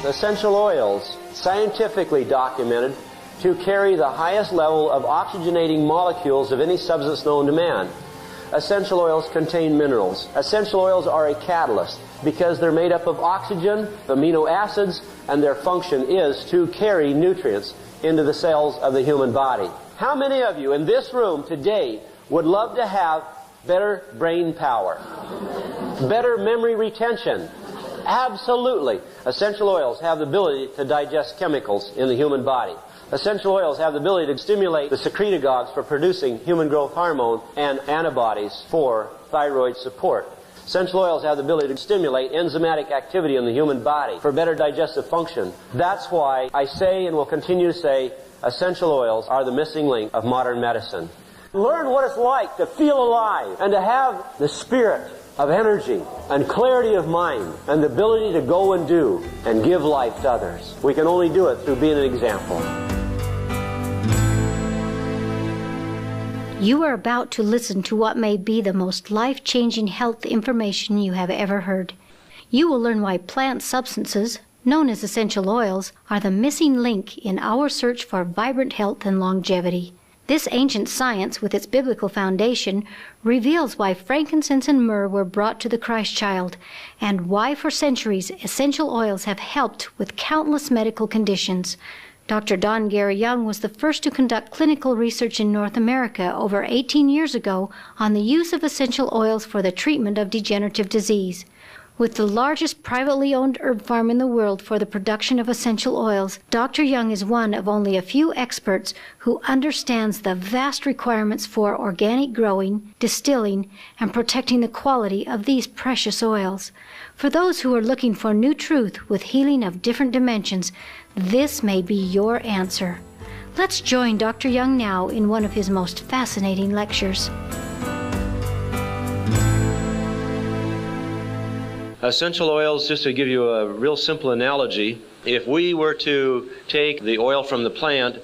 essential oils, scientifically documented to carry the highest level of oxygenating molecules of any substance known to man. Essential oils contain minerals. Essential oils are a catalyst because they're made up of oxygen, amino acids, and their function is to carry nutrients into the cells of the human body. How many of you in this room today would love to have better brain power, better memory retention? Absolutely. Essential oils have the ability to digest chemicals in the human body. Essential oils have the ability to stimulate the secretagogues for producing human growth hormone and antibodies for thyroid support. Essential oils have the ability to stimulate enzymatic activity in the human body for better digestive function. That's why I say and will continue to say essential oils are the missing link of modern medicine. Learn what it's like to feel alive and to have the spirit of energy and clarity of mind and the ability to go and do and give life to others. We can only do it through being an example. You are about to listen to what may be the most life-changing health information you have ever heard. You will learn why plant substances, known as essential oils, are the missing link in our search for vibrant health and longevity. This ancient science, with its biblical foundation, reveals why frankincense and myrrh were brought to the Christ child, and why for centuries essential oils have helped with countless medical conditions. Dr. Don Gary Young was the first to conduct clinical research in North America over 18 years ago on the use of essential oils for the treatment of degenerative disease. With the largest privately owned herb farm in the world for the production of essential oils, Dr. Young is one of only a few experts who understands the vast requirements for organic growing, distilling, and protecting the quality of these precious oils. For those who are looking for new truth with healing of different dimensions, this may be your answer. Let's join Dr. Young now in one of his most fascinating lectures. Essential oils, just to give you a real simple analogy, if we were to take the oil from the plant,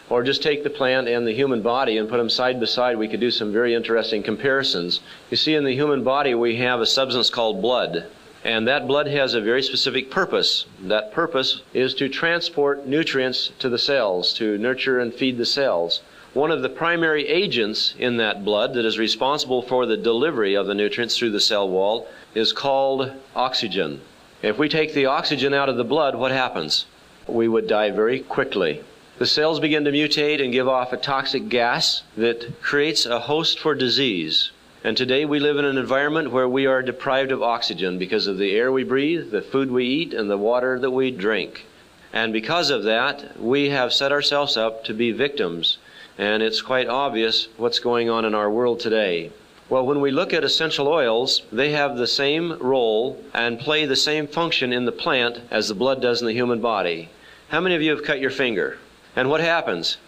or just take the plant and the human body and put them side by side, we could do some very interesting comparisons. You see, in the human body we have a substance called blood. And that blood has a very specific purpose. That purpose is to transport nutrients to the cells, to nurture and feed the cells. One of the primary agents in that blood that is responsible for the delivery of the nutrients through the cell wall is called oxygen. If we take the oxygen out of the blood, what happens? We would die very quickly. The cells begin to mutate and give off a toxic gas that creates a host for disease. And today we live in an environment where we are deprived of oxygen because of the air we breathe, the food we eat, and the water that we drink. And because of that, we have set ourselves up to be victims. And it's quite obvious what's going on in our world today. Well, when we look at essential oils, they have the same role and play the same function in the plant as the blood does in the human body. How many of you have cut your finger? And what happens?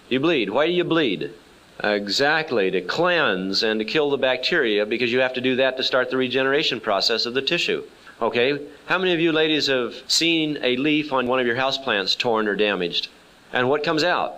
You bleed. Why do you bleed? Exactly, to cleanse and to kill the bacteria, because you have to do that to start the regeneration process of the tissue. Okay, how many of you ladies have seen a leaf on one of your houseplants torn or damaged? And what comes out?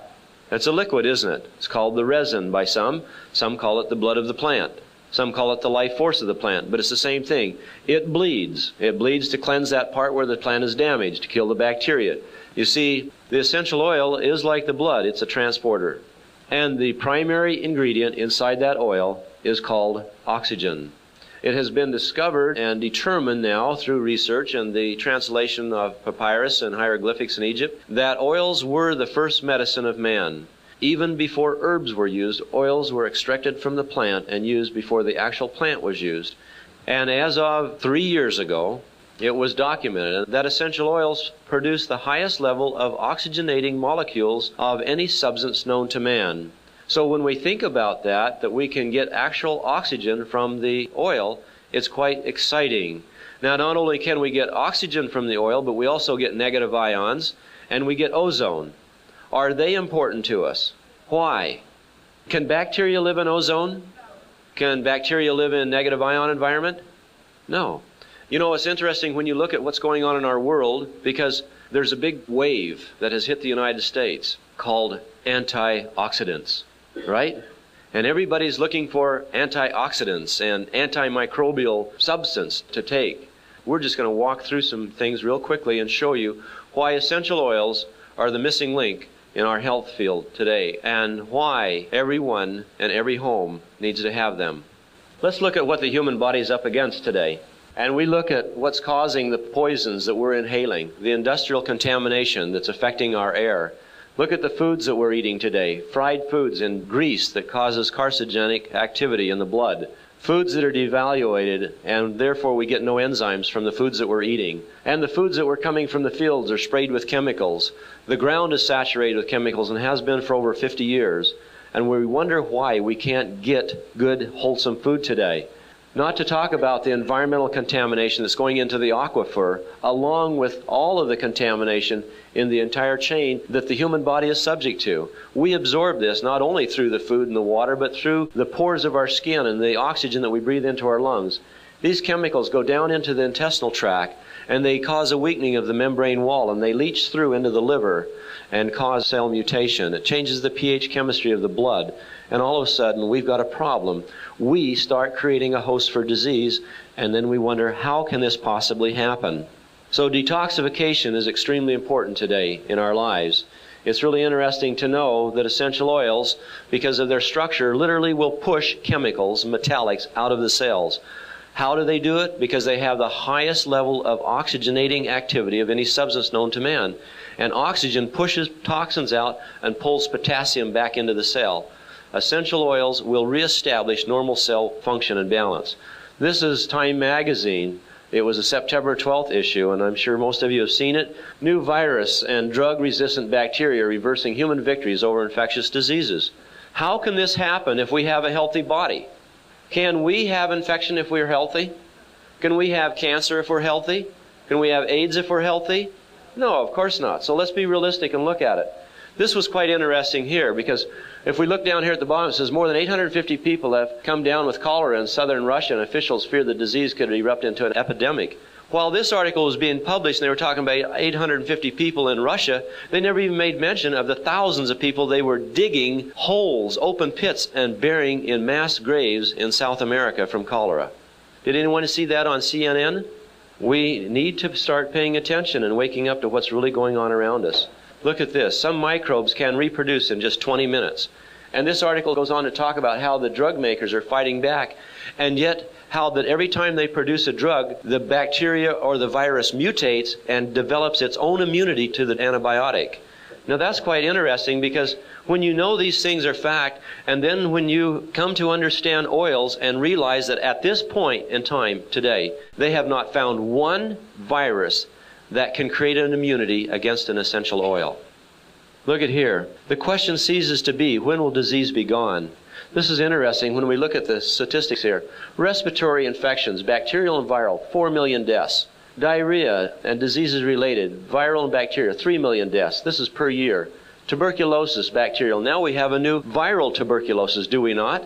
It's a liquid, isn't it? It's called the resin by some. Some call it the blood of the plant. Some call it the life force of the plant, but it's the same thing. It bleeds. It bleeds to cleanse that part where the plant is damaged, to kill the bacteria. You see, the essential oil is like the blood. It's a transporter. And the primary ingredient inside that oil is called oxygen. It has been discovered and determined now through research and the translation of papyrus and hieroglyphics in Egypt that oils were the first medicine of man. Even before herbs were used, oils were extracted from the plant and used before the actual plant was used. And as of 3 years ago, it was documented that essential oils produce the highest level of oxygenating molecules of any substance known to man. So when we think about that we can get actual oxygen from the oil, it's quite exciting. Now, not only can we get oxygen from the oil, but we also get negative ions, and we get ozone. Are they important to us? Why? Can bacteria live in ozone? Can bacteria live in a negative ion environment? No. You know, it's interesting when you look at what's going on in our world, because there's a big wave that has hit the United States called antioxidants, right? And everybody's looking for antioxidants and antimicrobial substance to take. We're just going to walk through some things real quickly and show you why essential oils are the missing link in our health field today and why everyone and every home needs to have them. Let's look at what the human body is up against today. And we look at what's causing the poisons that we're inhaling, the industrial contamination that's affecting our air. Look at the foods that we're eating today, fried foods and grease that causes carcinogenic activity in the blood, foods that are devaluated and therefore we get no enzymes from the foods that we're eating, and the foods that were coming from the fields are sprayed with chemicals. The ground is saturated with chemicals and has been for over 50 years, and we wonder why we can't get good, wholesome food today. Not to talk about the environmental contamination that's going into the aquifer, along with all of the contamination in the entire chain that the human body is subject to. We absorb this not only through the food and the water, but through the pores of our skin and the oxygen that we breathe into our lungs. These chemicals go down into the intestinal tract, and they cause a weakening of the membrane wall, and they leach through into the liver and cause cell mutation. It changes the pH chemistry of the blood, and all of a sudden we've got a problem. We start creating a host for disease, and then we wonder, how can this possibly happen? So detoxification is extremely important today in our lives. It's really interesting to know that essential oils, because of their structure, literally will push chemicals, metallics, out of the cells. How do they do it? Because they have the highest level of oxygenating activity of any substance known to man. And oxygen pushes toxins out and pulls potassium back into the cell. Essential oils will reestablish normal cell function and balance. This is Time magazine. It was a September 12th issue, and I'm sure most of you have seen it. New virus and drug-resistant bacteria reversing human victories over infectious diseases. How can this happen if we have a healthy body? Can we have infection if we're healthy? Can we have cancer if we're healthy? Can we have AIDS if we're healthy? No, of course not. So let's be realistic and look at it. This was quite interesting here, because if we look down here at the bottom, it says more than 850 people have come down with cholera in southern Russia, and officials fear the disease could erupt into an epidemic. While this article was being published and they were talking about 850 people in Russia, they never even made mention of the thousands of people they were digging holes, open pits, and burying in mass graves in South America from cholera. Did anyone see that on CNN? We need to start paying attention and waking up to what's really going on around us. Look at this. Some microbes can reproduce in just 20 minutes. And this article goes on to talk about how the drug makers are fighting back, and yet how that every time they produce a drug, the bacteria or the virus mutates and develops its own immunity to the antibiotic. Now that's quite interesting, because when you know these things are fact, and then when you come to understand oils and realize that at this point in time today, they have not found one virus that can create an immunity against an essential oil. Look at here. The question ceases to be, when will disease be gone? This is interesting when we look at the statistics here. Respiratory infections, bacterial and viral, 4 million deaths. Diarrhea and diseases related, viral and bacterial, 3 million deaths. This is per year. Tuberculosis, bacterial. Now we have a new viral tuberculosis, do we not?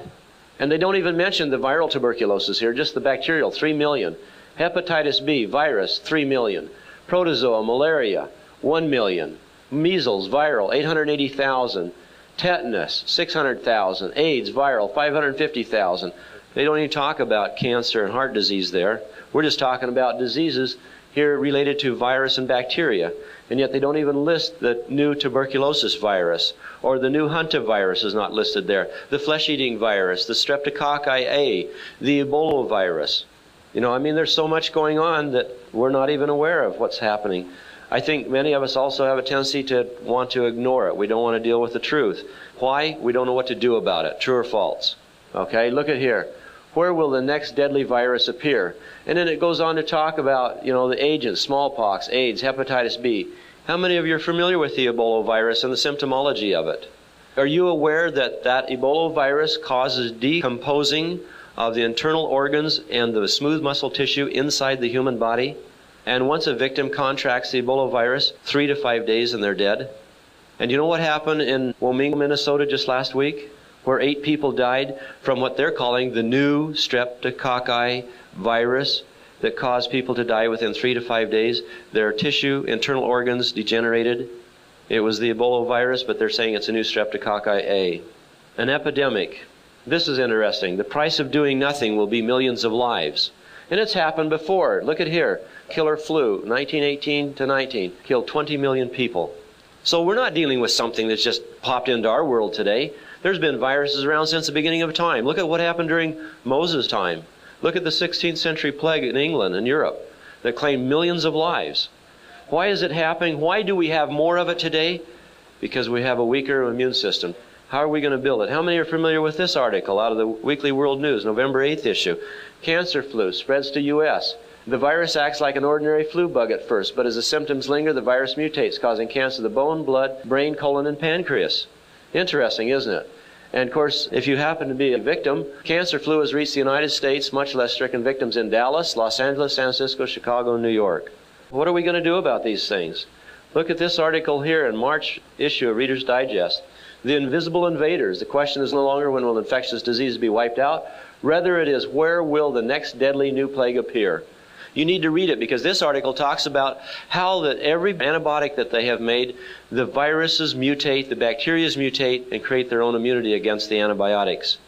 And they don't even mention the viral tuberculosis here, just the bacterial, 3 million. Hepatitis B, virus, 3 million. Protozoa, malaria, 1 million. Measles, viral, 880,000. Tetanus, 600,000. AIDS, viral, 550,000. They don't even talk about cancer and heart disease there. We're just talking about diseases here related to virus and bacteria. And yet they don't even list the new tuberculosis virus, or the new hantavirus is not listed there. The flesh-eating virus, the streptococci A, the Ebola virus. You know, I mean, there's so much going on that we're not even aware of what's happening. I think many of us also have a tendency to want to ignore it. We don't want to deal with the truth. Why? We don't know what to do about it. True or false? Okay, look at here. Where will the next deadly virus appear? And then it goes on to talk about, you know, the agents, smallpox, AIDS, hepatitis B. How many of you are familiar with the Ebola virus and the symptomology of it? Are you aware that that Ebola virus causes decomposing of the internal organs and the smooth muscle tissue inside the human body? And once a victim contracts the Ebola virus, 3 to 5 days and they're dead. And you know what happened in Womingo, Minnesota just last week? Where 8 people died from what they're calling the new streptococci virus that caused people to die within 3 to 5 days. Their tissue, internal organs degenerated. It was the Ebola virus, but they're saying it's a new streptococci A. An epidemic. This is interesting. The price of doing nothing will be millions of lives. And it's happened before. Look at here. Killer flu, 1918 to 19, killed 20 million people. So we're not dealing with something that's just popped into our world today. There's been viruses around since the beginning of time. Look at what happened during Moses' time. Look at the 16th century plague in England and Europe that claimed millions of lives. Why is it happening? Why do we have more of it today? Because we have a weaker immune system. How are we going to build it? How many are familiar with this article out of the Weekly World News, November 8th issue? Cancer flu spreads to U.S. The virus acts like an ordinary flu bug at first, but as the symptoms linger, the virus mutates, causing cancer of the bone, blood, brain, colon, and pancreas. Interesting, isn't it? And of course, if you happen to be a victim, cancer flu has reached the United States, much less stricken victims in Dallas, Los Angeles, San Francisco, Chicago, and New York. What are we going to do about these things? Look at this article here in March issue of Reader's Digest. The invisible invaders. The question is no longer when will infectious disease be wiped out. Rather it is where will the next deadly new plague appear. You need to read it because this article talks about how that every antibiotic that they have made, the viruses mutate, the bacteria mutate, and create their own immunity against the antibiotics.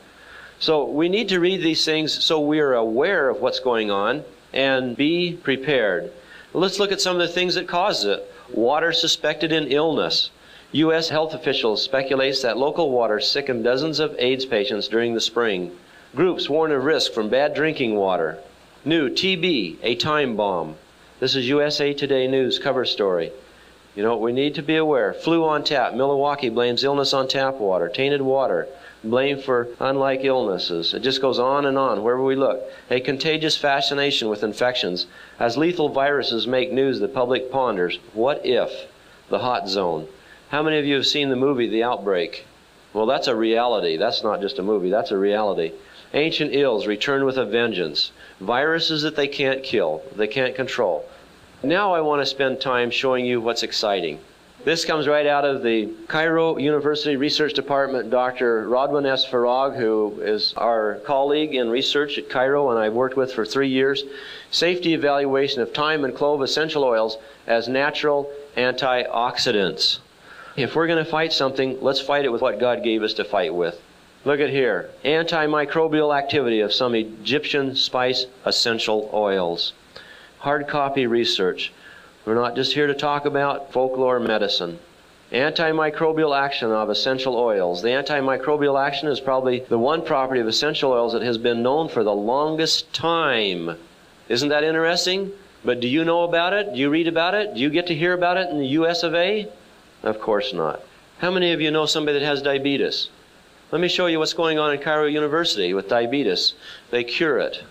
So we need to read these things so we are aware of what's going on and be prepared. Let's look at some of the things that cause it. Water suspected in illness. U.S. health officials speculate that local water sickened dozens of AIDS patients during the spring. Groups warn of risk from bad drinking water. New TB, a time bomb. This is USA Today News cover story. You know, we need to be aware. Flu on tap. Milwaukee blames illness on tap water. Tainted water. Blame for unlike illnesses. It just goes on and on wherever we look. A contagious fascination with infections. As lethal viruses make news, the public ponders, what if? The hot zone. How many of you have seen the movie The Outbreak? Well, that's a reality. That's not just a movie. That's a reality. Ancient ills return with a vengeance. Viruses that they can't kill, they can't control. Now I want to spend time showing you what's exciting. This comes right out of the Cairo University Research Department. Dr. Rodwin S. Farag, who is our colleague in research at Cairo and I've worked with for 3 years. Safety evaluation of thyme and clove essential oils as natural antioxidants. If we're going to fight something, let's fight it with what God gave us to fight with. Look at here. Antimicrobial activity of some Egyptian spice essential oils. Hard copy research. We're not just here to talk about folklore medicine. Antimicrobial action of essential oils. The antimicrobial action is probably the one property of essential oils that has been known for the longest time. Isn't that interesting? But do you know about it? Do you read about it? Do you get to hear about it in the US of A? Of course not. How many of you know somebody that has diabetes? Let me show you what's going on in Cairo University with diabetes. They cure it.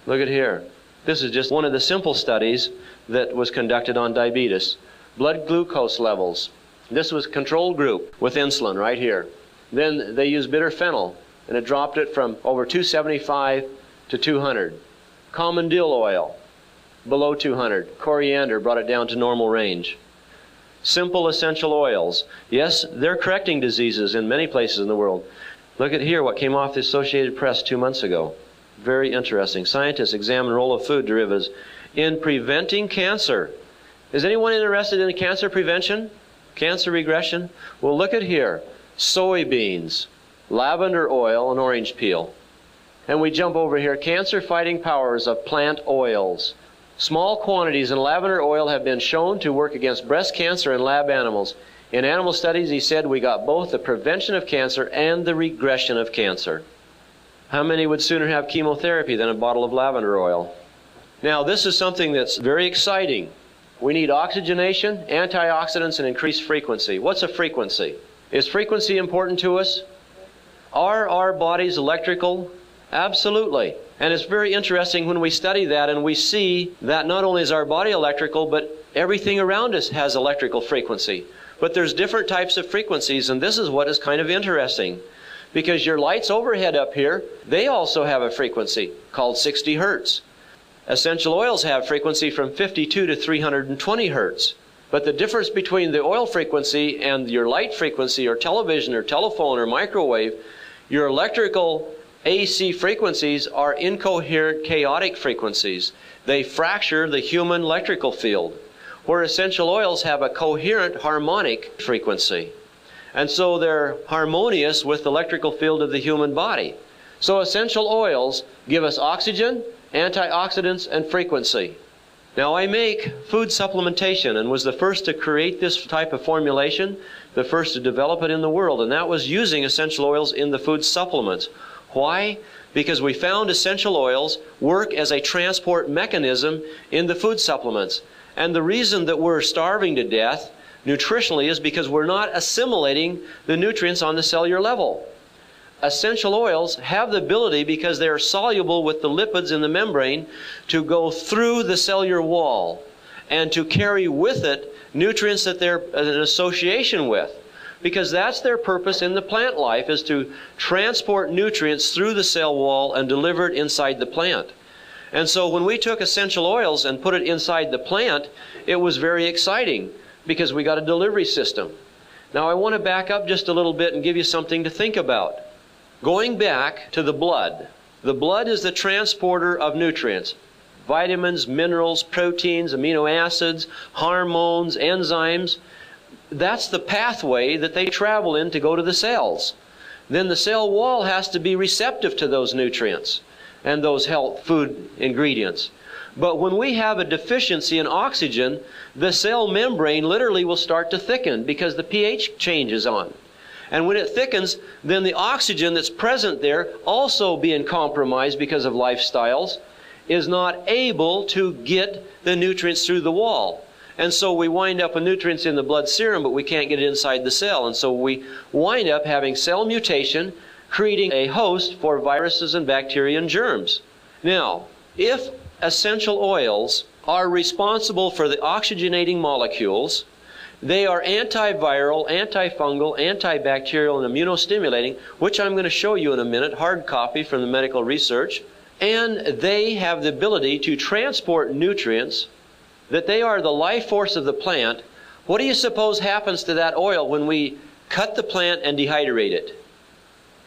Look at here. This is just one of the simple studies that was conducted on diabetes. Blood glucose levels. This was a control group with insulin right here. Then they used bitter fennel, and it dropped it from over 275 to 200. Common dill oil, below 200. Coriander brought it down to normal range. Simple essential oils. Yes, they're correcting diseases in many places in the world. Look at here what came off the Associated Press 2 months ago. Very interesting. Scientists examine the role of food derivatives in preventing cancer. Is anyone interested in cancer prevention? Cancer regression? Well, look at here. Soybeans, lavender oil, and orange peel. And we jump over here. Cancer-fighting powers of plant oils. Small quantities in lavender oil have been shown to work against breast cancer in lab animals. In animal studies, he said, we got both the prevention of cancer and the regression of cancer. How many would sooner have chemotherapy than a bottle of lavender oil? Now, this is something that's very exciting. We need oxygenation, antioxidants, and increased frequency. What's a frequency? Is frequency important to us? Are our bodies electrical? Absolutely. And it's very interesting when we study that and we see that not only is our body electrical, but everything around us has electrical frequency. But there's different types of frequencies, and this is what is kind of interesting. Because your lights overhead up here, they also have a frequency called 60 hertz. Essential oils have frequency from 52 to 320 hertz. But the difference between the oil frequency and your light frequency or television or telephone or microwave, your electrical AC frequencies are incoherent, chaotic frequencies. They fracture the human electrical field, where essential oils have a coherent, harmonic frequency. And so they're harmonious with the electrical field of the human body. So essential oils give us oxygen, antioxidants, and frequency. Now, I make food supplementation and was the first to create this type of formulation, the first to develop it in the world, and that was using essential oils in the food supplements. Why? Because we found essential oils work as a transport mechanism in the food supplements. And the reason that we're starving to death nutritionally is because we're not assimilating the nutrients on the cellular level. Essential oils have the ability, because they are soluble with the lipids in the membrane, to go through the cellular wall and to carry with it nutrients that they're in association with. Because that's their purpose in the plant life, is to transport nutrients through the cell wall and deliver it inside the plant. And so when we took essential oils and put it inside the plant, it was very exciting because we got a delivery system. Now I want to back up just a little bit and give you something to think about. Going back to the blood. The blood is the transporter of nutrients. Vitamins, minerals, proteins, amino acids, hormones, enzymes. That's the pathway that they travel in to go to the cells. Then the cell wall has to be receptive to those nutrients and those health food ingredients. But when we have a deficiency in oxygen, the cell membrane literally will start to thicken because the pH changes on. And when it thickens, then the oxygen that's present there, also being compromised because of lifestyles, is not able to get the nutrients through the wall. And so we wind up with nutrients in the blood serum, but we can't get it inside the cell. And so we wind up having cell mutation, creating a host for viruses and bacteria and germs. Now, if essential oils are responsible for the oxygenating molecules, they are antiviral, antifungal, antibacterial, and immunostimulating, which I'm going to show you in a minute, hard copy from the medical research. And they have the ability to transport nutrients, that they are the life force of the plant. What do you suppose happens to that oil when we cut the plant and dehydrate it?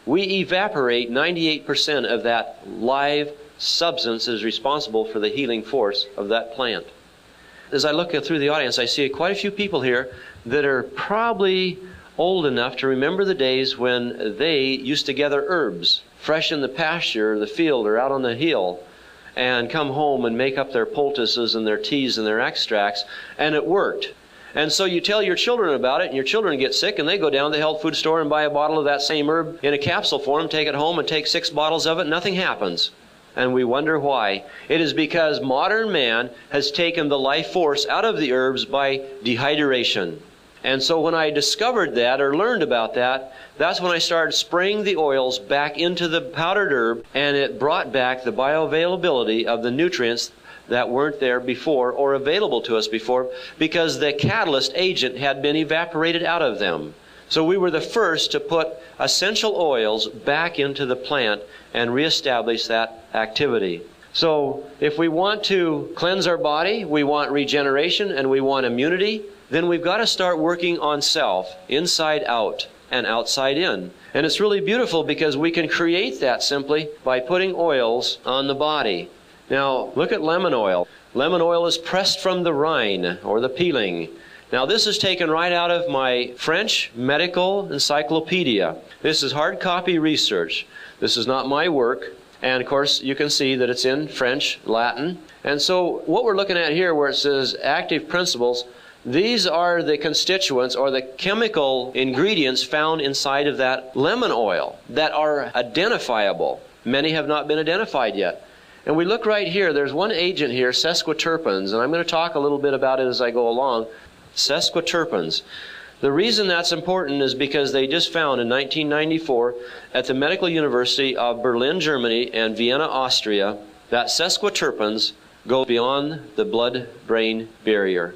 We evaporate 98% of that live substance that is responsible for the healing force of that plant. As I look through the audience, I see quite a few people here that are probably old enough to remember the days when they used to gather herbs, fresh in the pasture or the field or out on the hill, and come home and make up their poultices and their teas and their extracts, and it worked. And so you tell your children about it, and your children get sick, and they go down to the health food store and buy a bottle of that same herb in a capsule form, take it home and take 6 bottles of it, nothing happens. And we wonder why. It is because modern man has taken the life force out of the herbs by dehydration. And so when I discovered that or learned about that, that's when I started spraying the oils back into the powdered herb, and it brought back the bioavailability of the nutrients that weren't there before or available to us before, because the catalyst agent had been evaporated out of them. So we were the first to put essential oils back into the plant and reestablish that activity. So if we want to cleanse our body, we want regeneration, and we want immunity, then we've got to start working on self, inside out and outside in. And it's really beautiful because we can create that simply by putting oils on the body. Now, look at lemon oil. Lemon oil is pressed from the rind, or the peeling. Now, this is taken right out of my French medical encyclopedia. This is hard copy research. This is not my work. And, of course, you can see that it's in French, Latin. And so what we're looking at here, where it says active principles, these are the constituents or the chemical ingredients found inside of that lemon oil that are identifiable. Many have not been identified yet. And we look right here, there's one agent here, sesquiterpenes, and I'm going to talk a little bit about it as I go along. Sesquiterpenes. The reason that's important is because they just found in 1994 at the Medical University of Berlin, Germany, and Vienna, Austria, that sesquiterpenes go beyond the blood-brain barrier.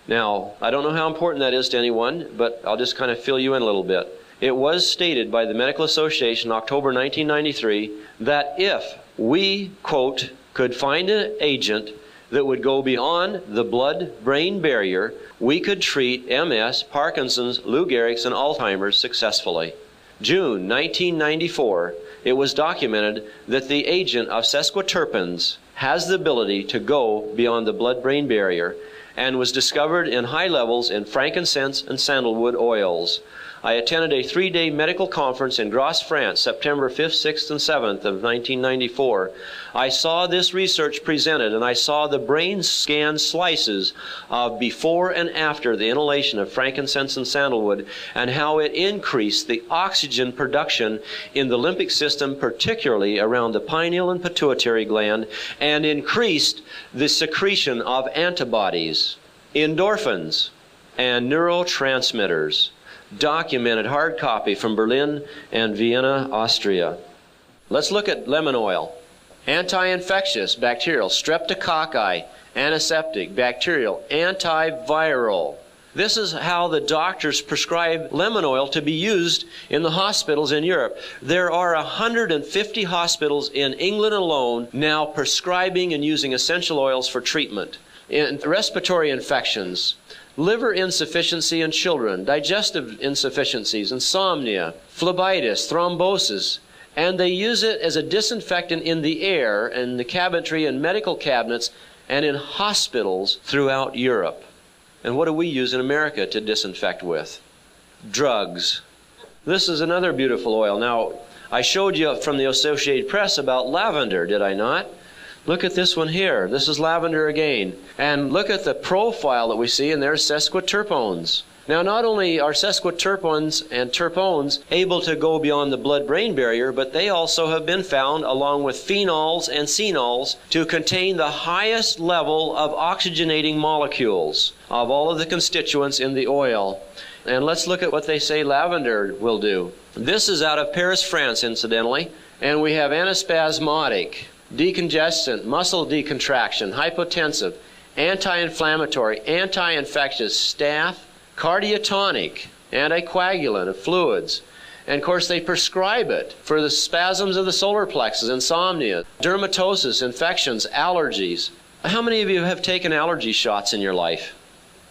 Now, I don't know how important that is to anyone, but I'll just kind of fill you in a little bit. It was stated by the Medical Association in October 1993 that if we, quote, could find an agent that would go beyond the blood-brain barrier, we could treat MS, Parkinson's, Lou Gehrig's, and Alzheimer's successfully. June 1994, it was documented that the agent of sesquiterpenes has the ability to go beyond the blood-brain barrier, and was discovered in high levels in frankincense and sandalwood oils. I attended a 3-day medical conference in Grasse, France, September 5th, 6th, and 7th of 1994. I saw this research presented, and I saw the brain scan slices of before and after the inhalation of frankincense and sandalwood, and how it increased the oxygen production in the limbic system, particularly around the pineal and pituitary gland, and increased the secretion of antibodies, endorphins, and neurotransmitters. Documented hard copy from Berlin and Vienna, Austria. Let's look at lemon oil. Anti-infectious, bacterial, streptococci, antiseptic, bacterial, antiviral. This is how the doctors prescribe lemon oil to be used in the hospitals in Europe. There are 150 hospitals in England alone now prescribing and using essential oils for treatment. In respiratory infections, liver insufficiency in children, digestive insufficiencies, insomnia, phlebitis, thrombosis, and they use it as a disinfectant in the air and the cabinetry and medical cabinets and in hospitals throughout Europe. And what do we use in America to disinfect with? Drugs. This is another beautiful oil. Now, I showed you from the Associated Press about lavender, did I not? Look at this one here. This is lavender again. And look at the profile that we see, and there's sesquiterpenes. Now, not only are sesquiterpenes and terpenes able to go beyond the blood-brain barrier, but they also have been found, along with phenols and xenols, to contain the highest level of oxygenating molecules of all of the constituents in the oil. And let's look at what they say lavender will do. This is out of Paris, France, incidentally. And we have antispasmodic, decongestant, muscle decontraction, hypotensive, anti-inflammatory, anti-infectious, staph, cardiotonic, anticoagulant of fluids. And of course they prescribe it for the spasms of the solar plexus, insomnia, dermatosis, infections, allergies. How many of you have taken allergy shots in your life?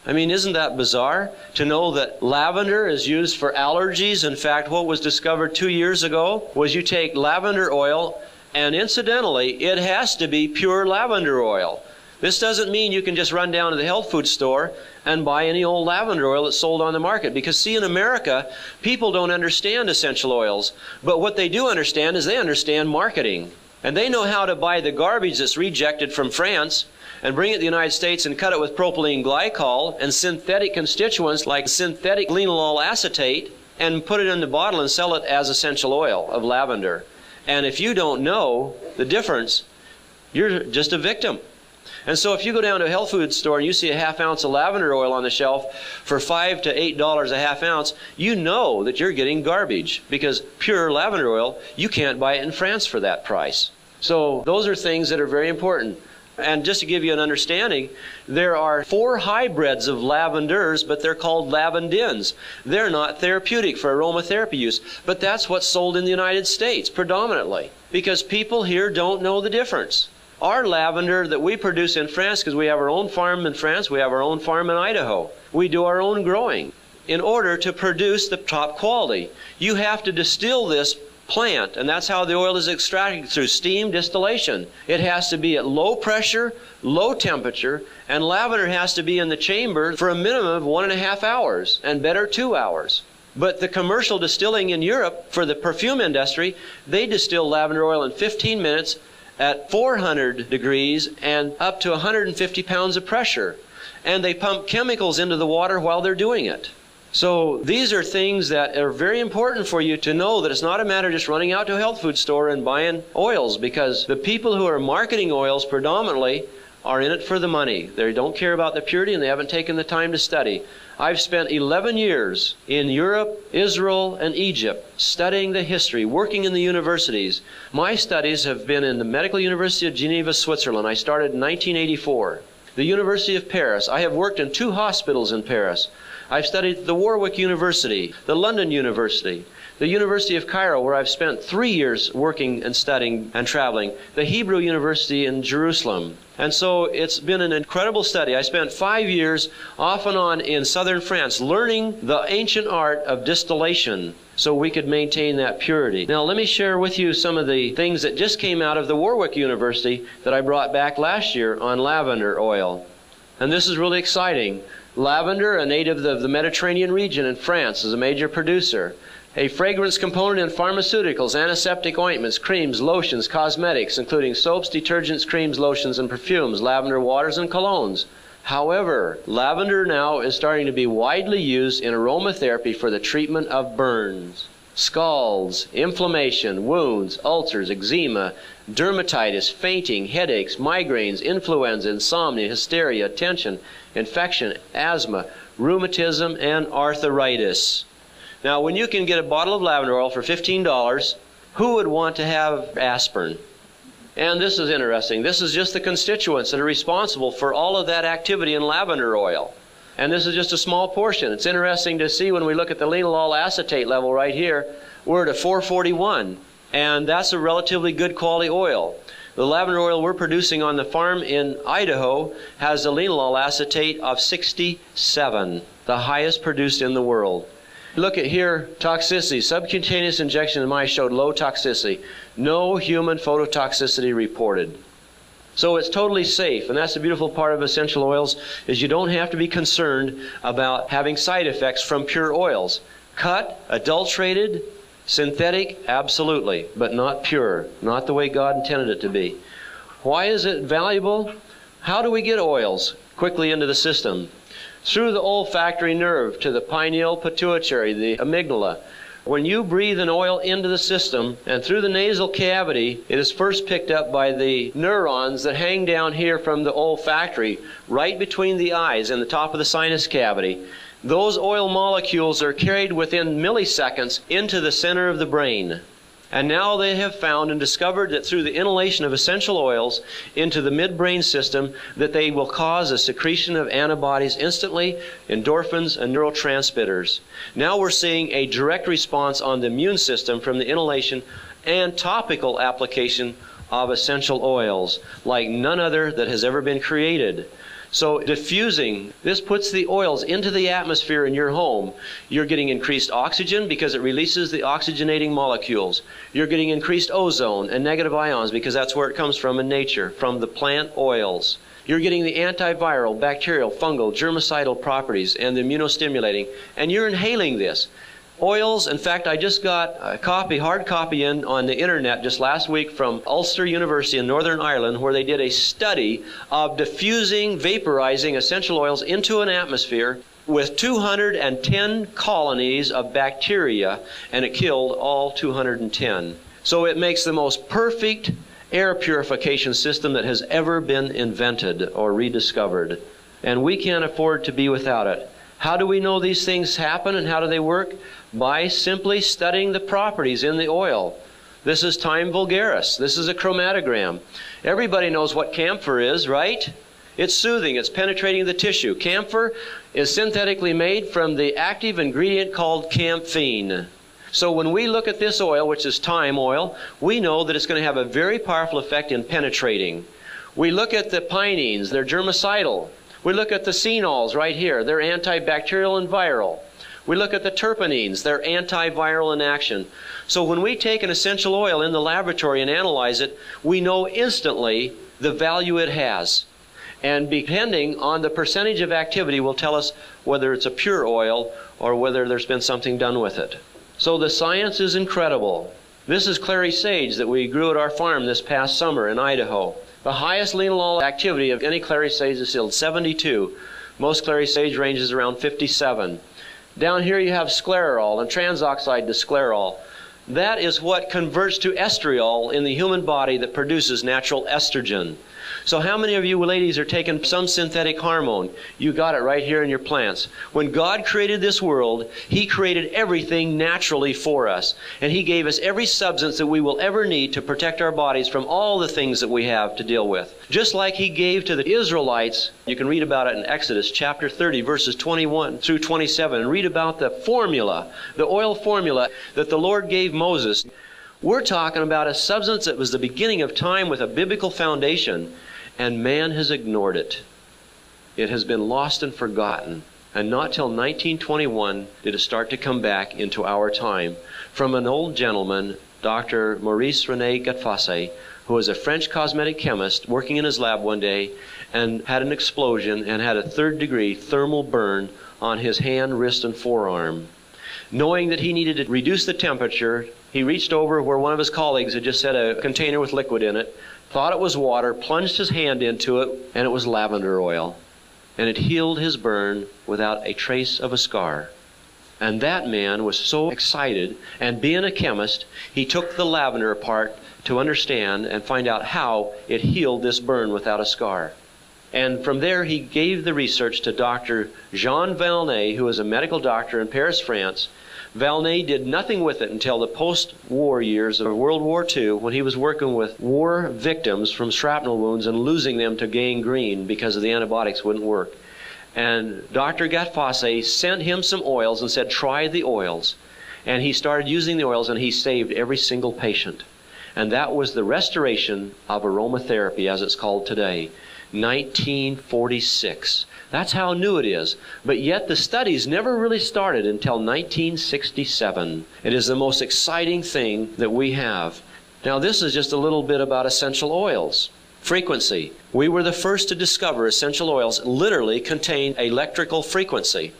I mean, isn't that bizarre to know that lavender is used for allergies? In fact, what was discovered 2 years ago was you take lavender oil, and incidentally, it has to be pure lavender oil. This doesn't mean you can just run down to the health food store and buy any old lavender oil that's sold on the market. Because see, in America, people don't understand essential oils. But what they do understand is they understand marketing. And they know how to buy the garbage that's rejected from France and bring it to the United States and cut it with propylene glycol and synthetic constituents like synthetic linalool acetate and put it in the bottle and sell it as essential oil of lavender. And if you don't know the difference, you're just a victim. And so if you go down to a health food store and you see a half ounce of lavender oil on the shelf for $5 to $8 a half ounce, you know that you're getting garbage, because pure lavender oil, you can't buy it in France for that price. So those are things that are very important. And just to give you an understanding, there are 4 hybrids of lavenders, but they're called lavandins. They're not therapeutic for aromatherapy use, but that's what's sold in the United States predominantly, because people here don't know the difference. Our lavender that we produce in France, because we have our own farm in France, we have our own farm in Idaho. We do our own growing. In order to produce the top quality, you have to distill this plant, and that's how the oil is extracted, through steam distillation. It has to be at low pressure, low temperature, and lavender has to be in the chamber for a minimum of 1.5 hours, and better 2 hours. But the commercial distilling in Europe, for the perfume industry, they distill lavender oil in 15 minutes at 400 degrees and up to 150 pounds of pressure. And they pump chemicals into the water while they're doing it. So these are things that are very important for you to know, that it's not a matter of just running out to a health food store and buying oils, because the people who are marketing oils predominantly are in it for the money. They don't care about the purity, and they haven't taken the time to study. I've spent 11 years in Europe, Israel, and Egypt studying the history, working in the universities. My studies have been in the Medical University of Geneva, Switzerland. I started in 1984. The University of Paris. I have worked in 2 hospitals in Paris. I've studied at the Warwick University, the London University, the University of Cairo, where I've spent 3 years working and studying and traveling, the Hebrew University in Jerusalem. And so it's been an incredible study. I spent 5 years off and on in southern France learning the ancient art of distillation so we could maintain that purity. Now let me share with you some of the things that just came out of the Warwick University that I brought back last year on lavender oil. And this is really exciting. Lavender, a native of the Mediterranean region in France, is a major producer. A fragrance component in pharmaceuticals, antiseptic ointments, creams, lotions, cosmetics, including soaps, detergents, creams, lotions, and perfumes, lavender waters, and colognes. However, lavender now is starting to be widely used in aromatherapy for the treatment of burns, scalds, inflammation, wounds, ulcers, eczema, dermatitis, fainting, headaches, migraines, influenza, insomnia, hysteria, tension, infection, asthma, rheumatism, and arthritis. Now, when you can get a bottle of lavender oil for $15, who would want to have aspirin? And this is interesting. This is just the constituents that are responsible for all of that activity in lavender oil. And this is just a small portion. It's interesting to see when we look at the linalool acetate level right here, we're at a 441. And that's a relatively good quality oil. The lavender oil we're producing on the farm in Idaho has a linalool acetate of 67, the highest produced in the world. Look at here, toxicity. Subcutaneous injection in mice showed low toxicity. No human phototoxicity reported. So it's totally safe, and that's the beautiful part of essential oils, is you don't have to be concerned about having side effects from pure oils. Cut, adulterated, synthetic, absolutely, but not pure, not the way God intended it to be. Why is it valuable? How do we get oils quickly into the system? Through the olfactory nerve to the pineal pituitary, the amygdala. When you breathe an oil into the system and through the nasal cavity, it is first picked up by the neurons that hang down here from the olfactory, right between the eyes and the top of the sinus cavity. Those oil molecules are carried within milliseconds into the center of the brain. And now they have found and discovered that through the inhalation of essential oils into the midbrain system, that they will cause a secretion of antibodies instantly, endorphins and neurotransmitters. Now we're seeing a direct response on the immune system from the inhalation and topical application of essential oils like none other that has ever been created. So diffusing, this puts the oils into the atmosphere in your home. You're getting increased oxygen because it releases the oxygenating molecules. You're getting increased ozone and negative ions because that's where it comes from in nature, from the plant oils. You're getting the antiviral, bacterial, fungal, germicidal properties and the immunostimulating, and you're inhaling this. Oils, in fact, I just got a copy, hard copy in on the internet just last week from Ulster University in Northern Ireland, where they did a study of diffusing, vaporizing essential oils into an atmosphere with 210 colonies of bacteria, and it killed all 210. So it makes the most perfect air purification system that has ever been invented or rediscovered. And we can't afford to be without it. How do we know these things happen and how do they work? By simply studying the properties in the oil. This is time vulgaris. This is a chromatogram. Everybody knows what camphor is, right? It's soothing. It's penetrating the tissue. Camphor is synthetically made from the active ingredient called camphene. So when we look at this oil, which is thyme oil, we know that it's going to have a very powerful effect in penetrating. We look at the pinene, they're germicidal. We look at the phenols right here. They're antibacterial and viral. We look at the terpenes. They're antiviral in action. So when we take an essential oil in the laboratory and analyze it, we know instantly the value it has. And depending on the percentage of activity will tell us whether it's a pure oil or whether there's been something done with it. So the science is incredible. This is clary sage that we grew at our farm this past summer in Idaho. The highest linalool activity of any clary sage is still 72. Most clary sage ranges around 57. Down here you have sclerol and transoxide to sclerol. That is what converts to estriol in the human body that produces natural estrogen. So how many of you ladies are taking some synthetic hormone? You got it right here in your plants. When God created this world, He created everything naturally for us. And He gave us every substance that we will ever need to protect our bodies from all the things that we have to deal with. Just like He gave to the Israelites, you can read about it in Exodus chapter 30, verses 21 through 27, and read about the formula, the oil formula that the Lord gave Moses. We're talking about a substance that was the beginning of time with a biblical foundation, and man has ignored it. It has been lost and forgotten. And not till 1921 did it start to come back into our time from an old gentleman, Dr. Maurice René Gattefossé, who was a French cosmetic chemist working in his lab one day, and had an explosion and had a third-degree thermal burn on his hand, wrist, and forearm. Knowing that he needed to reduce the temperature, he reached over where one of his colleagues had just set a container with liquid in it, thought it was water, plunged his hand into it, and it was lavender oil. And it healed his burn without a trace of a scar. And that man was so excited, and being a chemist, he took the lavender apart to understand and find out how it healed this burn without a scar. And from there, he gave the research to Dr. Jean Valnet, who was a medical doctor in Paris, France. Valnet did nothing with it until the post-war years of World War II, when he was working with war victims from shrapnel wounds and losing them to gangrene because the antibiotics wouldn't work. And Dr. Gattefossé sent him some oils and said, try the oils. And he started using the oils, and he saved every single patient. And that was the restoration of aromatherapy, as it's called today. 1946. That's how new it is. But yet the studies never really started until 1967. It is the most exciting thing that we have. Now, this is just a little bit about essential oils. Frequency. We were the first to discover essential oils literally contain electrical frequency.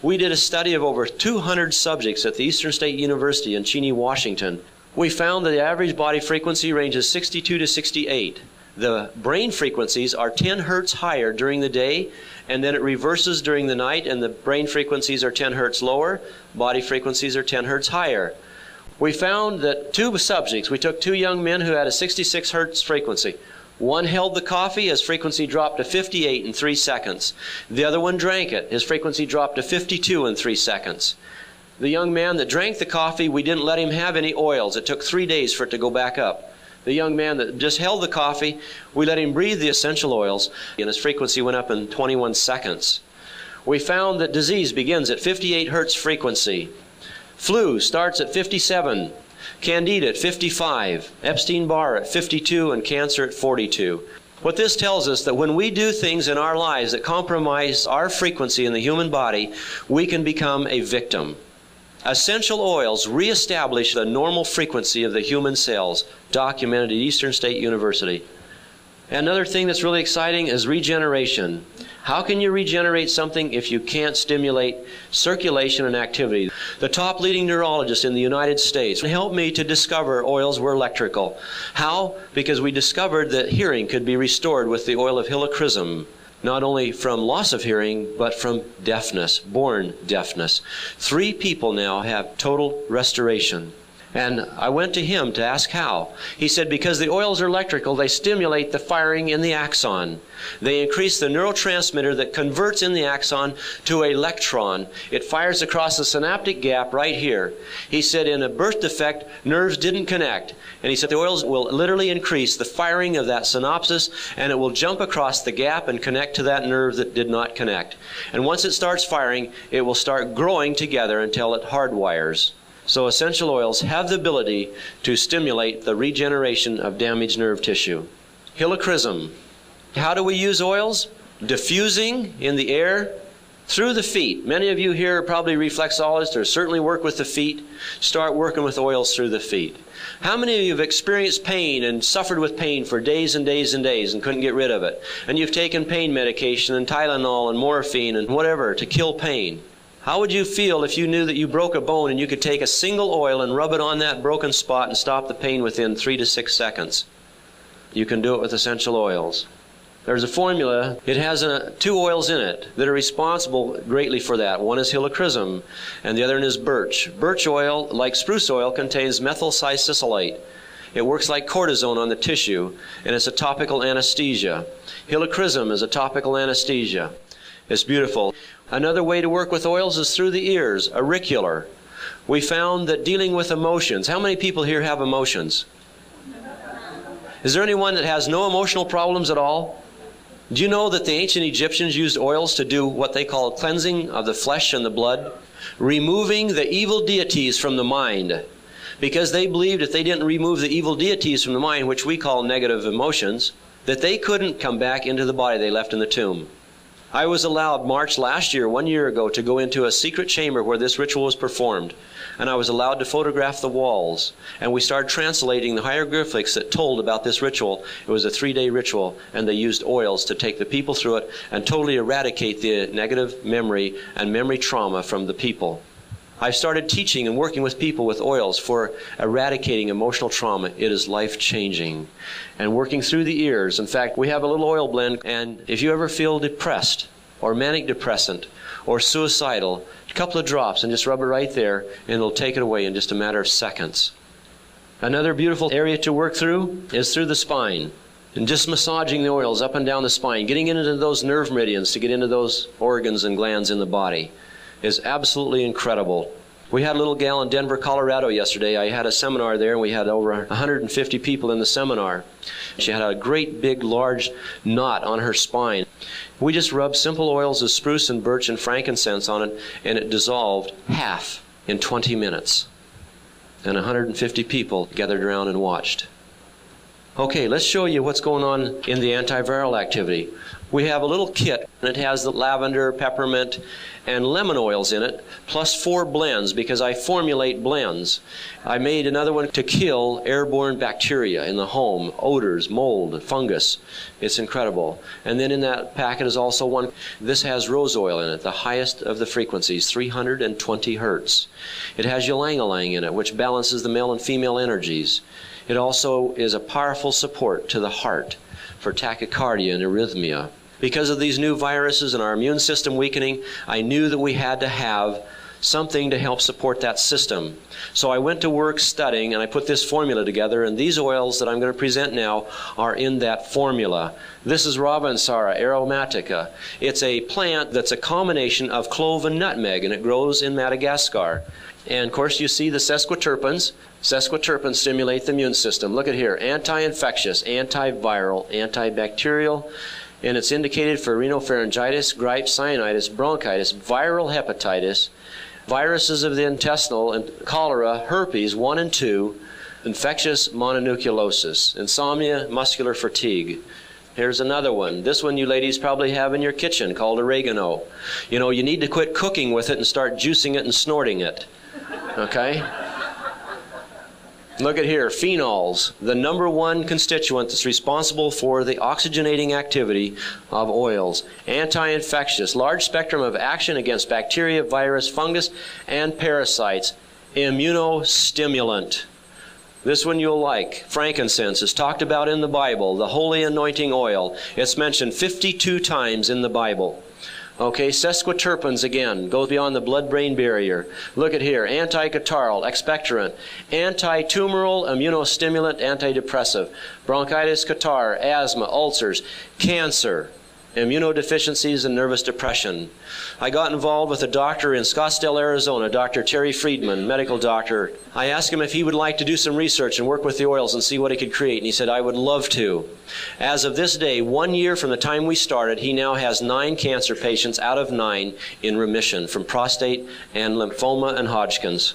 We did a study of over 200 subjects at the Eastern State University in Cheney, Washington. We found that the average body frequency ranges 62 to 68. The brain frequencies are 10 hertz higher during the day, and then it reverses during the night, and the brain frequencies are 10 hertz lower, body frequencies are 10 hertz higher. We found that two subjects, we took two young men who had a 66 hertz frequency. One held the coffee, his frequency dropped to 58 in 3 seconds. The other one drank it, his frequency dropped to 52 in 3 seconds. The young man that drank the coffee, we didn't let him have any oils. It took 3 days for it to go back up. The young man that just held the coffee, we let him breathe the essential oils, and his frequency went up in 21 seconds. We found that disease begins at 58 hertz frequency. Flu starts at 57. Candida at 55, Epstein-Barr at 52, and cancer at 42. What this tells us that when we do things in our lives that compromise our frequency in the human body, we can become a victim. Essential oils reestablish the normal frequency of the human cells, documented at Eastern State University. Another thing that's really exciting is regeneration. How can you regenerate something if you can't stimulate circulation and activity? The top leading neurologist in the United States helped me to discover oils were electrical. How? Because we discovered that hearing could be restored with the oil of helichrysum. Not only from loss of hearing, but from deafness, born deafness. 3 people now have total restoration. And I went to him to ask how. He said, because the oils are electrical, they stimulate the firing in the axon. They increase the neurotransmitter that converts in the axon to an electron. It fires across the synaptic gap right here. He said in a birth defect, nerves didn't connect. And he said the oils will literally increase the firing of that synapses, and it will jump across the gap and connect to that nerve that did not connect. And once it starts firing, it will start growing together until it hardwires. So essential oils have the ability to stimulate the regeneration of damaged nerve tissue. Helichrysum. How do we use oils? Diffusing in the air through the feet. Many of you here are probably reflexologists or certainly work with the feet. Start working with oils through the feet. How many of you have experienced pain and suffered with pain for days and days and days and couldn't get rid of it? And you've taken pain medication and Tylenol and morphine and whatever to kill pain. How would you feel if you knew that you broke a bone and you could take a single oil and rub it on that broken spot and stop the pain within 3 to 6 seconds? You can do it with essential oils. There's a formula. It has 2 oils in it that are responsible greatly for that. One is helichrysum and the other one is birch. Birch oil, like spruce oil, contains methylsalicylate. It works like cortisone on the tissue, and it's a topical anesthesia. Helichrysum is a topical anesthesia. It's beautiful. Another way to work with oils is through the ears, auricular. We found that dealing with emotions. How many people here have emotions? Is there anyone that has no emotional problems at all? Do you know that the ancient Egyptians used oils to do what they call cleansing of the flesh and the blood? Removing the evil deities from the mind. Because they believed if they didn't remove the evil deities from the mind, which we call negative emotions, that they couldn't come back into the body they left in the tomb. I was allowed March last year, 1 year ago, to go into a secret chamber where this ritual was performed. And I was allowed to photograph the walls. And we started translating the hieroglyphics that told about this ritual. It was a 3-day ritual, and they used oils to take the people through it and totally eradicate the negative memory and memory trauma from the people. I've started teaching and working with people with oils for eradicating emotional trauma. It is life-changing. And working through the ears. In fact, we have a little oil blend, and if you ever feel depressed or manic depressant or suicidal, a couple of drops and just rub it right there, and it'll take it away in just a matter of seconds. Another beautiful area to work through is through the spine. And just massaging the oils up and down the spine, getting into those nerve meridians to get into those organs and glands in the body is absolutely incredible. We had a little gal in Denver, Colorado yesterday. I had a seminar there, and we had over 150 people in the seminar. She had a great big large knot on her spine. We just rubbed simple oils of spruce and birch and frankincense on it, and it dissolved half in 20 minutes. And 150 people gathered around and watched. Okay, let's show you what's going on in the antiviral activity. We have a little kit, and it has the lavender, peppermint, and lemon oils in it, plus 4 blends, because I formulate blends. I made another one to kill airborne bacteria in the home, odors, mold, fungus. It's incredible. And then in that packet is also one. This has rose oil in it, the highest of the frequencies, 320 hertz. It has ylang-ylang in it, which balances the male and female energies. It also is a powerful support to the heart for tachycardia and arrhythmia. Because of these new viruses and our immune system weakening, I knew that we had to have something to help support that system. So I went to work studying, and I put this formula together, and these oils that I'm going to present now are in that formula. This is Rabansara aromatica. It's a plant that's a combination of clove and nutmeg, and it grows in Madagascar. And of course you see the sesquiterpenes. Sesquiterpenes stimulate the immune system. Look at here, anti-infectious, antiviral, antibacterial, and it's indicated for rhinopharyngitis, gripes, sinusitis, bronchitis, viral hepatitis, viruses of the intestinal, and cholera, herpes 1 and 2, infectious mononucleosis, insomnia, muscular fatigue. Here's another one. This one you ladies probably have in your kitchen, called oregano. You know, you need to quit cooking with it and start juicing it and snorting it. Okay? Look at here, phenols, the #1 constituent that's responsible for the oxygenating activity of oils. Anti-infectious, large spectrum of action against bacteria, virus, fungus, and parasites. Immunostimulant. This one you'll like. Frankincense is talked about in the Bible, the holy anointing oil. It's mentioned 52 times in the Bible. Okay, sesquiterpenes again, goes beyond the blood-brain barrier. Look at here, anti-catarrhal, expectorant, anti-tumoral, immunostimulant, antidepressive, bronchitis, catarrh, asthma, ulcers, cancer, immunodeficiencies, and nervous depression. I got involved with a doctor in Scottsdale, Arizona, Dr. Terry Friedman, medical doctor. I asked him if he would like to do some research and work with the oils and see what he could create, and he said, I would love to. As of this day, 1 year from the time we started, he now has 9 cancer patients out of 9 in remission from prostate and lymphoma and Hodgkin's.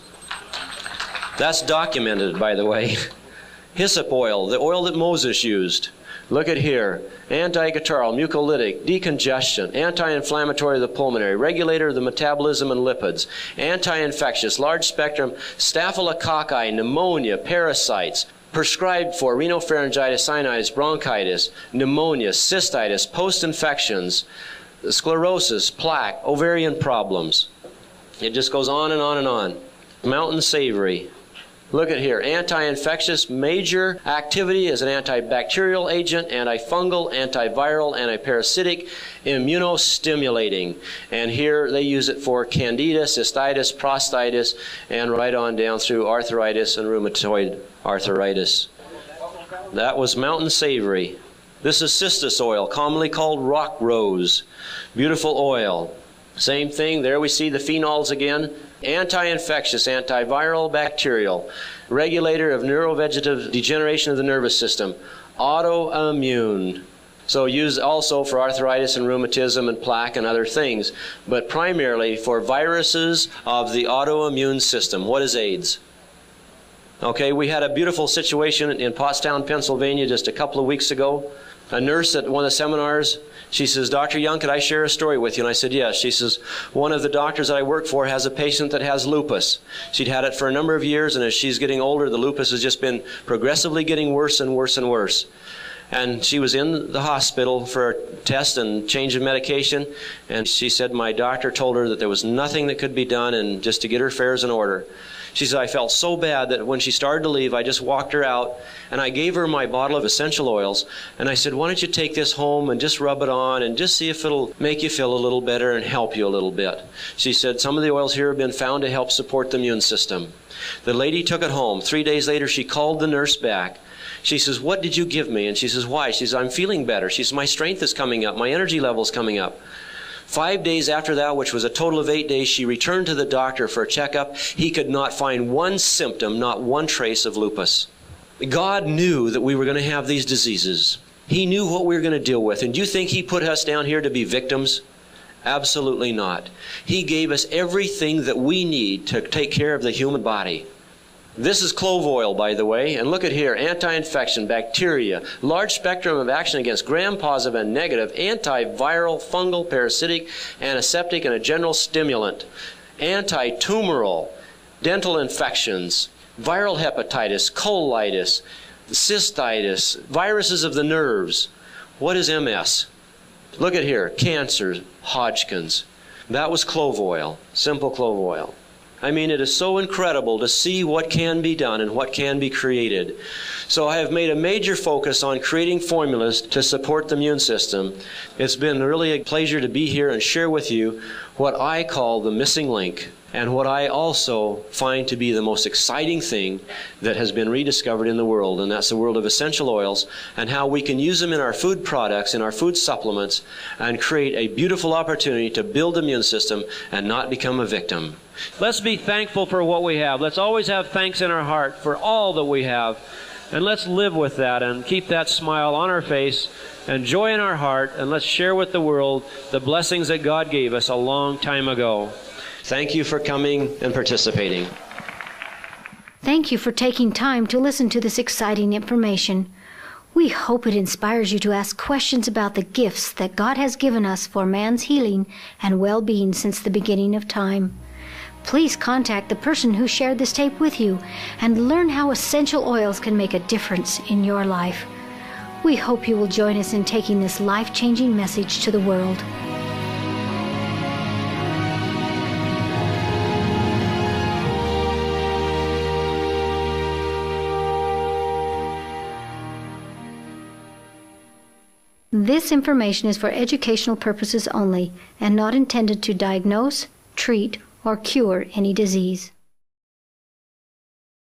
That's documented, by the way. Hyssop oil, the oil that Moses used. Look at here, anti-catarrhal, mucolytic, decongestion, anti-inflammatory of the pulmonary, regulator of the metabolism and lipids, anti-infectious, large spectrum, staphylococci, pneumonia, parasites, prescribed for rhinopharyngitis, sinusitis, bronchitis, pneumonia, cystitis, post-infections, sclerosis, plaque, ovarian problems. It just goes on and on and on. Mountain savory. Look at here, anti-infectious, major activity as an antibacterial agent, antifungal, antiviral, antiparasitic, immunostimulating. And here they use it for candida, cystitis, prostatitis, and right on down through arthritis and rheumatoid arthritis. That was mountain savory. This is cistus oil, commonly called rock rose. Beautiful oil. Same thing, there we see the phenols again. Anti-infectious, antiviral, bacterial, regulator of neurovegetative degeneration of the nervous system, autoimmune. So used also for arthritis and rheumatism and plaque and other things, but primarily for viruses of the autoimmune system. What is AIDS? Okay, we had a beautiful situation in Pottstown, Pennsylvania just a couple of weeks ago. A nurse at one of the seminars, she says, "Dr. Young, could I share a story with you?" And I said, "Yes." She says, "One of the doctors that I work for has a patient that has lupus. She'd had it for a number of years, and as she's getting older, the lupus has just been progressively getting worse and worse and worse. And she was in the hospital for a test and change of medication, and she said my doctor told her that there was nothing that could be done and just to get her affairs in order. She said, I felt so bad that when she started to leave, I just walked her out, and I gave her my bottle of essential oils, and I said, why don't you take this home and just rub it on and just see if it'll make you feel a little better and help you a little bit." She said, "Some of the oils here have been found to help support the immune system." The lady took it home. 3 days later, she called the nurse back. She says, "What did you give me?" And she says, "Why?" She says, "I'm feeling better." She says, "My strength is coming up. My energy level's coming up." 5 days after that, which was a total of 8 days, she returned to the doctor for a checkup. He could not find one symptom, not one trace of lupus. God knew that we were going to have these diseases. He knew what we were going to deal with. And do you think He put us down here to be victims? Absolutely not. He gave us everything that we need to take care of the human body. This is clove oil, by the way, and look at here, anti-infection, bacteria, large spectrum of action against gram-positive and negative, antiviral, fungal, parasitic, antiseptic, and a general stimulant, anti-tumoral, dental infections, viral hepatitis, colitis, cystitis, viruses of the nerves. What is MS? Look at here, cancer, Hodgkin's. That was clove oil, simple clove oil. I mean, it is so incredible to see what can be done and what can be created. So I have made a major focus on creating formulas to support the immune system. It's been really a pleasure to be here and share with you what I call the missing link, and what I also find to be the most exciting thing that has been rediscovered in the world, and that's the world of essential oils and how we can use them in our food products, in our food supplements, and create a beautiful opportunity to build the immune system and not become a victim. Let's be thankful for what we have. Let's always have thanks in our heart for all that we have. And let's live with that and keep that smile on our face and joy in our heart, and let's share with the world the blessings that God gave us a long time ago. Thank you for coming and participating. Thank you for taking time to listen to this exciting information. We hope it inspires you to ask questions about the gifts that God has given us for man's healing and well-being since the beginning of time. Please contact the person who shared this tape with you and learn how essential oils can make a difference in your life. We hope you will join us in taking this life-changing message to the world. This information is for educational purposes only and not intended to diagnose, treat, or cure any disease.